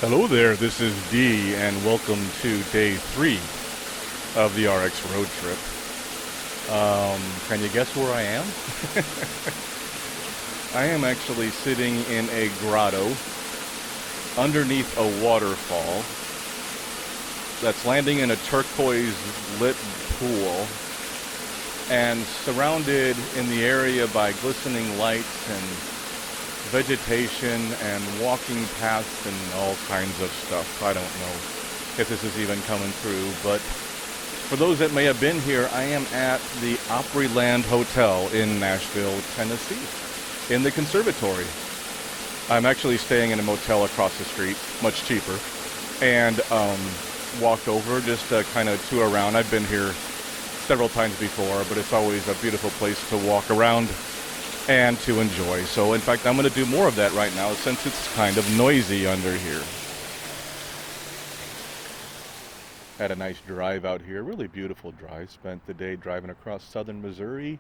Hello there, this is D, and welcome to day 3 of the RX road trip. Can you guess where I am? I am actually sitting in a grotto underneath a waterfall that's landing in a turquoise lit pool and surrounded in the area by glistening lights and vegetation and walking paths and all kinds of stuff. I don't know if this is even coming through, but for those that may have been here, I am at the Opryland Hotel in Nashville, Tennessee, in the conservatory. I'm actually staying in a motel across the street, much cheaper, and walked over just to kind of tour around. I've been here several times before, but it's always a beautiful place to walk around and to enjoy. So in fact, I'm going to do more of that right now since it's kind of noisy under here. Had a nice drive out here, really beautiful drive. Spent the day driving across southern Missouri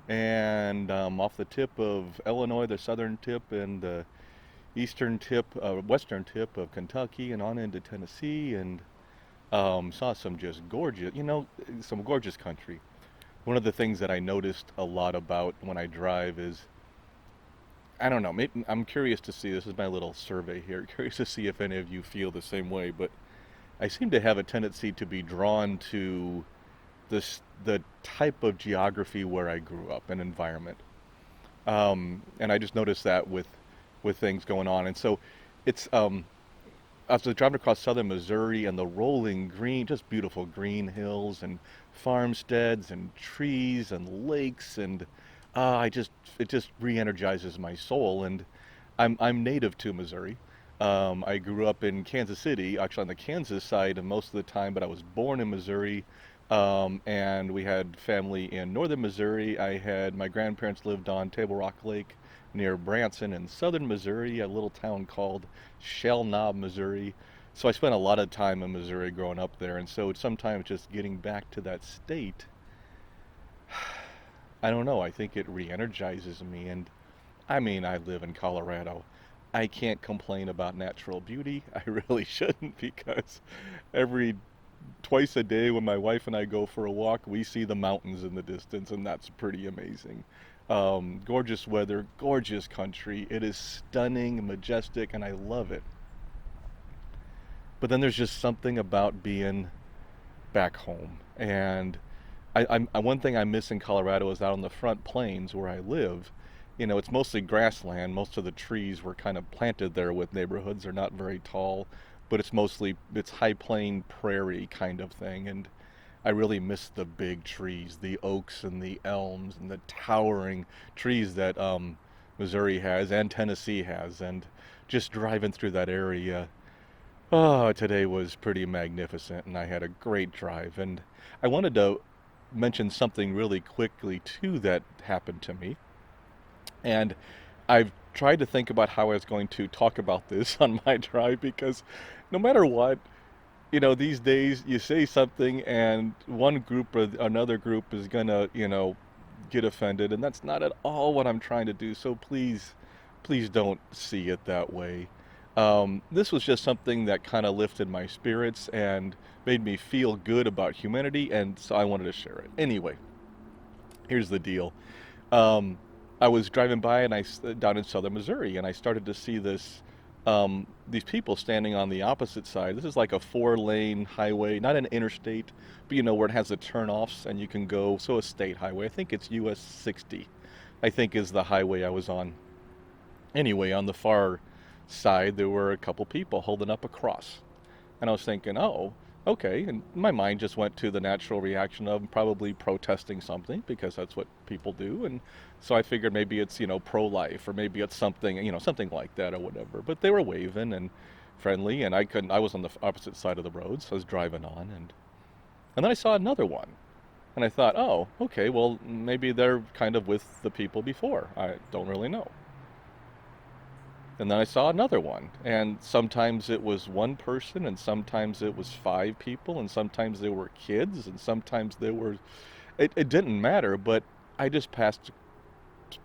and off the tip of Illinois, the southern tip, and the eastern tip, western tip of Kentucky, and on into Tennessee, and saw some just gorgeous, some gorgeous country. One of the things that I noticed a lot about when I drive is, I don't know, maybe, I'm curious to see, this is my little survey here, curious to see if any of you feel the same way, but I seem to have a tendency to be drawn to the type of geography where I grew up and environment. And I just noticed that with things going on. And so it's, I was driving across southern Missouri and the rolling green, just beautiful green hills and farmsteads and trees and lakes, and it just re-energizes my soul. And I'm native to Missouri. I grew up in Kansas City, actually on the Kansas side most of the time, but I was born in Missouri. And we had family in northern Missouri. My grandparents lived on Table Rock Lake near Branson in southern Missouri, a little town called Shell Knob, Missouri. So I spent a lot of time in Missouri growing up there, and so sometimes just getting back to that state, I don't know, I think it re-energizes me. And I mean, I live in Colorado. I can't complain about natural beauty. I really shouldn't, because twice a day when my wife and I go for a walk, we see the mountains in the distance, and that's pretty amazing. Gorgeous weather, gorgeous country. It is stunning, majestic, and I love it. But then there's just something about being back home. And one thing I miss in Colorado is out on the front plains where I live. It's mostly grassland. Most of the trees were kind of planted there with neighborhoods. They're not very tall, but it's high plain prairie kind of thing. And I really miss the big trees, the oaks and the elms and the towering trees that Missouri has and Tennessee has. And just driving through that area, today was pretty magnificent, and I had a great drive. And I wanted to mention something really quickly too that happened to me. And I've tried to think about how I was going to talk about this on my drive, because no matter what, these days you say something and one group or another group is gonna, get offended, and that's not at all what I'm trying to do. So please don't see it that way. This was just something that kind of lifted my spirits and made me feel good about humanity, and so I wanted to share it. Anyway, here's the deal. I was driving by and down in southern Missouri, and I started to see these people standing on the opposite side. This is like a 4-lane highway, not an interstate, but where it has the turnoffs and you can go, so a state highway. I think it's US 60, I think is the highway I was on. Anyway, on the far side, there were a couple people holding up a cross. And I was thinking, oh, okay. And my mind just went to the natural reaction of probably protesting something, because that's what people do. And so I figured maybe it's, pro-life, or maybe it's something, something like that or whatever. But they were waving and friendly, and I was on the opposite side of the road, so I was driving on. And then I saw another one. And I thought, oh, okay, well, maybe they're kind of with the people before. I don't really know. And then I saw another one, and sometimes it was one person, and sometimes it was 5 people, and sometimes they were kids, and sometimes it didn't matter, but I just passed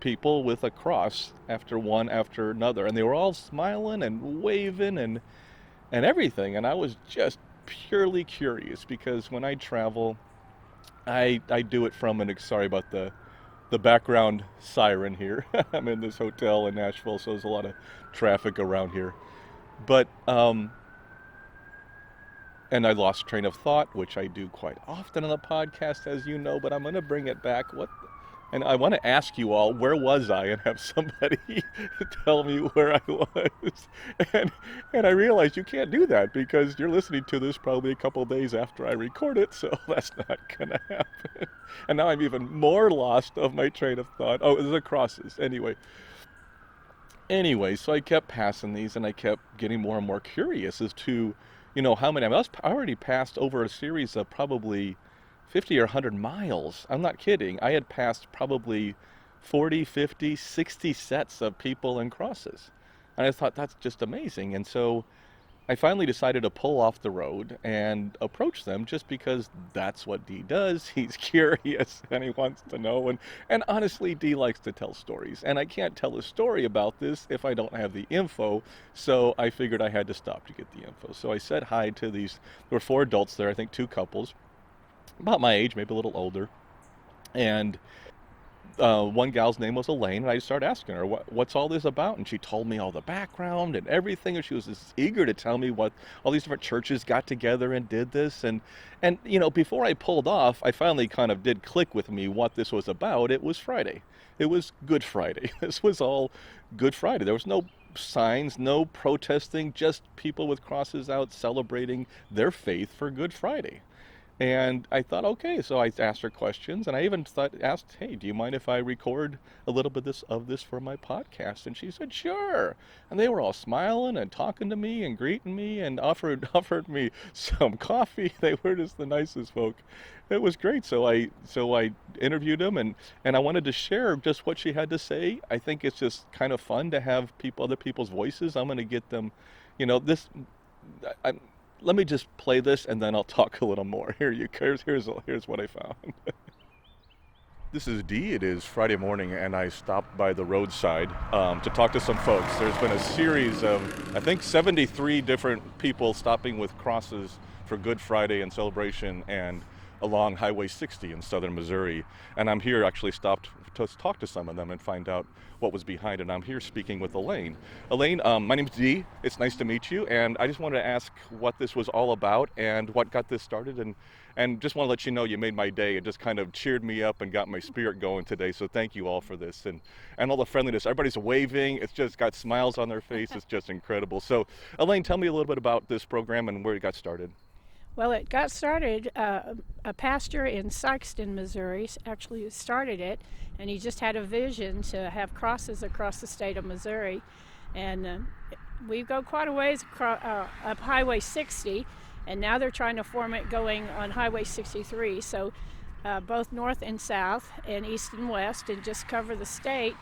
people with a cross after one after another, and they were all smiling and waving, and and everything. And I was just purely curious because when I travel, I do it from sorry about the background siren here. I'm in this hotel in Nashville, so there's a lot of traffic around here. But and I lost train of thought, which I do quite often on the podcast, as you know, but I'm going to bring it back. And I want to ask you all, where was I? And have somebody tell me where I was. And, and I realized you can't do that because you're listening to this probably a couple of days after I record it, so that's not going to happen. And now I'm even more lost of my train of thought. Oh, the crosses. Anyway, so I kept passing these and I kept getting more and more curious as to, how many. I already passed over a series of probably 50 or 100 miles. I'm not kidding. I had passed probably 40, 50, 60 sets of people and crosses. And I thought that's just amazing. And so I finally decided to pull off the road and approach them just because that's what D does. He's curious and he wants to know. And honestly, D likes to tell stories. And I can't tell a story about this if I don't have the info. So I figured I had to stop to get the info. So I said hi to there were 4 adults there, I think 2 couples, about my age, maybe a little older. And one gal's name was Elaine, and I started asking her, what's all this about? And she told me all the background and everything, and she was just eager to tell me what all these different churches got together and did this. And before I pulled off, I finally kind of did click with me what this was about. It was Friday. It was Good Friday. This was all Good Friday. There was no signs, no protesting, just people with crosses out celebrating their faith for Good Friday. And I thought, okay, so I asked her questions, and I even asked, hey, do you mind if I record a little bit of this for my podcast? And she said, sure. And they were all smiling and talking to me and greeting me and offered me some coffee. They were just the nicest folk. It was great. So I interviewed them, and I wanted to share just what she had to say. I think it's just kind of fun to have other people's voices. I'm going to get them, let me just play this and then I'll talk a little more. Here's what I found. This is D. It is Friday morning and I stopped by the roadside to talk to some folks. There's been a series of, I think, 73 different people stopping with crosses for Good Friday and celebration and along Highway 60 in southern Missouri. And I'm here actually stopped to talk to some of them and find out what was behind it. I'm here speaking with Elaine. Elaine, my name's Dee. It's nice to meet you. And I just wanted to ask what this was all about and what got this started. And just want to let you know you made my day. It just kind of cheered me up and got my spirit going today. So thank you all for this and all the friendliness. Everybody's waving. It's just got smiles on their face. It's just incredible. So Elaine, tell me a little bit about this program and where it got started. Well, it got started, a pastor in Sikeston, Missouri, actually started it, and he just had a vision to have crosses across the state of Missouri. And we go quite a ways up Highway 60, and now they're trying to form it going on Highway 63, so both north and south and east and west, and just cover the state.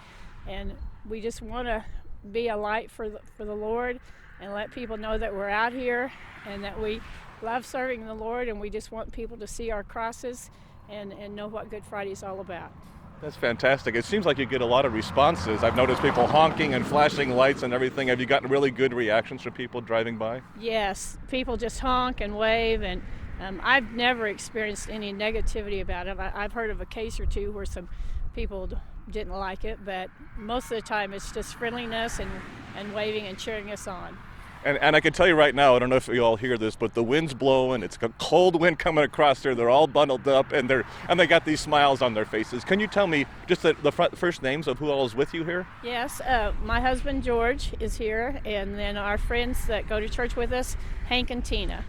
And we just want to be a light for the Lord and let people know that we're out here and that we love serving the Lord, and we just want people to see our crosses and know what Good Friday is all about. That's fantastic. It seems like you get a lot of responses. I've noticed people honking and flashing lights and everything. Have you gotten really good reactions from people driving by? Yes, people just honk and wave, and I've never experienced any negativity about it. I've heard of a case or two where some people didn't like it, but most of the time it's just friendliness and waving and cheering us on. And I can tell you right now, I don't know if you all hear this, but the wind's blowing. It's a cold wind coming across there. They're all bundled up, and they got these smiles on their faces. Can you tell me just the first names of who all is with you here? Yes, my husband George is here, and then our friends that go to church with us, Hank and Tina.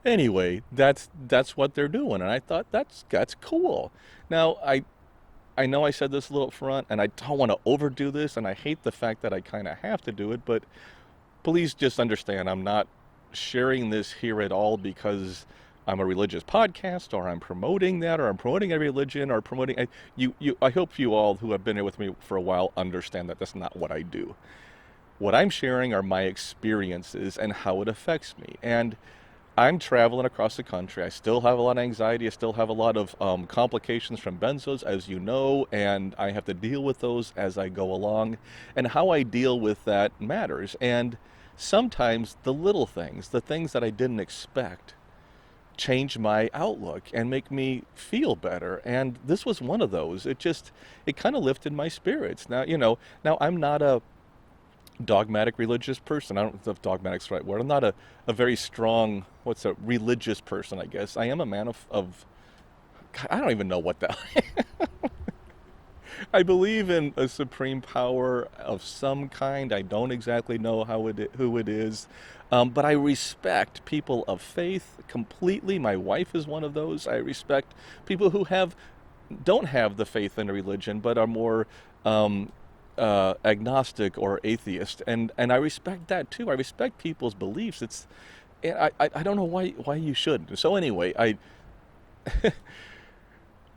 Anyway, that's what they're doing, and I thought that's cool. Now I know I said this a little up front, and I don't want to overdo this, and I hate the fact that I kind of have to do it, but please just understand I'm not sharing this here at all because I'm a religious podcast or I'm promoting that or I'm promoting a religion or promoting I hope you all who have been here with me for a while understand that that's not what I do. What I'm sharing are my experiences and how it affects me. And I'm traveling across the country. I still have a lot of anxiety. I still have a lot of complications from Benzos, as you know, and I have to deal with those as I go along. And how I deal with that matters. And sometimes the little things, the things that I didn't expect, change my outlook and make me feel better. And this was one of those. It kind of lifted my spirits. Now I'm not a dogmatic religious person. I don't know if dogmatic's the right word. I'm not a very strong, religious person, I guess. I am a man of God, I don't even know what that. I believe in a supreme power of some kind. I don't exactly know who it is, but I respect people of faith completely. My wife is one of those. I respect people who don't have the faith in a religion, but are more agnostic or atheist, and I respect that too. I respect people's beliefs. I don't know why you shouldn't. So anyway,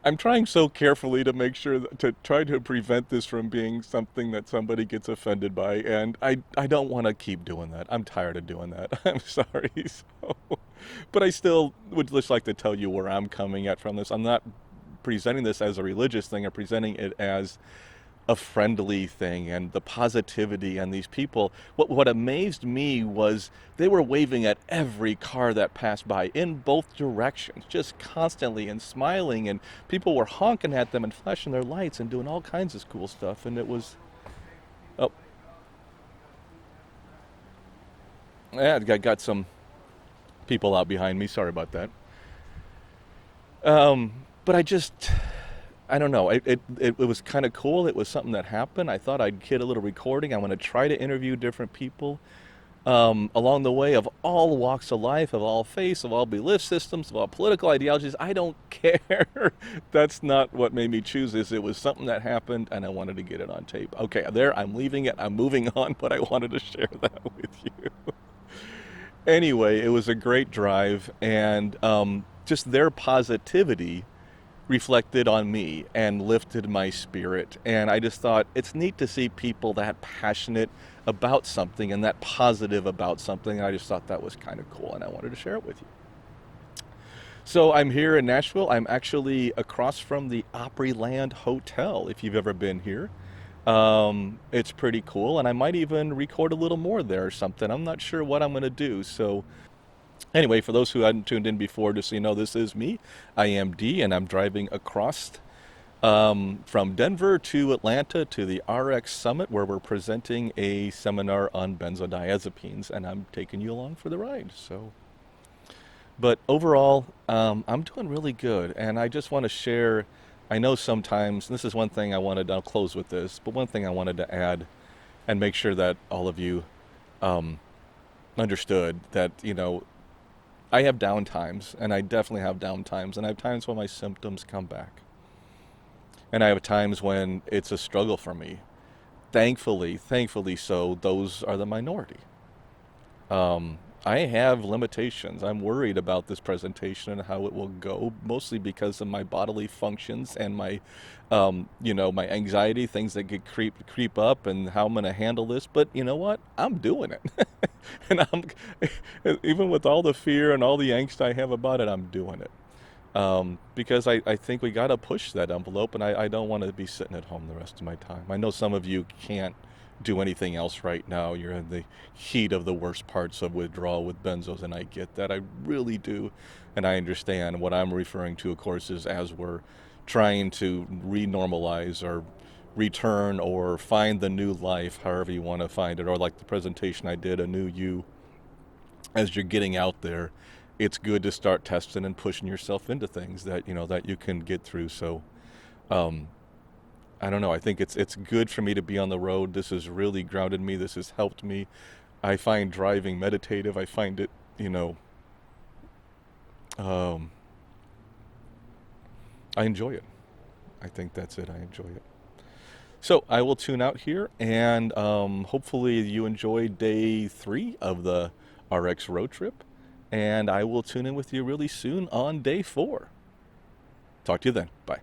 I'm trying so carefully to make sure to try to prevent this from being something that somebody gets offended by, and I don't want to keep doing that. I'm tired of doing that. I'm sorry. But I still would just like to tell you where I'm coming at from this. I'm not presenting this as a religious thing. I'm presenting it as a friendly thing, and the positivity, and these people. What amazed me was they were waving at every car that passed by in both directions, just constantly, and smiling, and people were honking at them and flashing their lights and doing all kinds of cool stuff. And it was, oh, yeah, I got some people out behind me. Sorry about that. But I don't know. It was kind of cool. It was something that happened. I thought I'd get a little recording. I'm going to try to interview different people along the way, of all walks of life, of all faiths, of all belief systems, of all political ideologies. I don't care. That's not what made me choose this. It was something that happened, and I wanted to get it on tape. Okay, there, I'm leaving it. I'm moving on, but I wanted to share that with you. Anyway, it was a great drive, and just their positivity reflected on me and lifted my spirit. And I just thought it's neat to see people that passionate about something and that positive about something. I just thought that was kind of cool, and I wanted to share it with you. So I'm here in Nashville. I'm actually across from the Opryland Hotel, if you've ever been here. It's pretty cool, and I might even record a little more there or something. I'm not sure what I'm going to do. So anyway, for those who hadn't tuned in before, just so you know, this is me. I am D, and I'm driving across from Denver to Atlanta to the RX Summit, where we're presenting a seminar on benzodiazepines, and I'm taking you along for the ride. But overall, I'm doing really good, and I just want to share. I know sometimes, and this is one thing I'll close with this, but one thing I wanted to add and make sure that all of you understood that, I have down times, and I definitely have down times, and I have times when my symptoms come back. And I have times when it's a struggle for me. Thankfully so, those are the minority. I have limitations. I'm worried about this presentation and how it will go, mostly because of my bodily functions and my, my anxiety, things that get creep up, and how I'm going to handle this. But you know what? I'm doing it. And even with all the fear and all the angst I have about it, I'm doing it. Because I think we got to push that envelope, and I don't want to be sitting at home the rest of my time. I know some of you can't do anything else right now. You're in the heat of the worst parts of withdrawal with benzos, and I get that. I really do. And I understand. What I'm referring to, of course, is as we're trying to renormalize or return or find the new life, however you want to find it, or like the presentation I did, a new you, as you're getting out there, it's good to start testing and pushing yourself into things that you can get through. So I don't know. I think it's good for me to be on the road. This has really grounded me. This has helped me. I find driving meditative. I find it, I enjoy it. I think that's it. I enjoy it. So I will tune out here, and hopefully you enjoyed day 3 of the RX road trip, and I will tune in with you really soon on day 4. Talk to you then. Bye.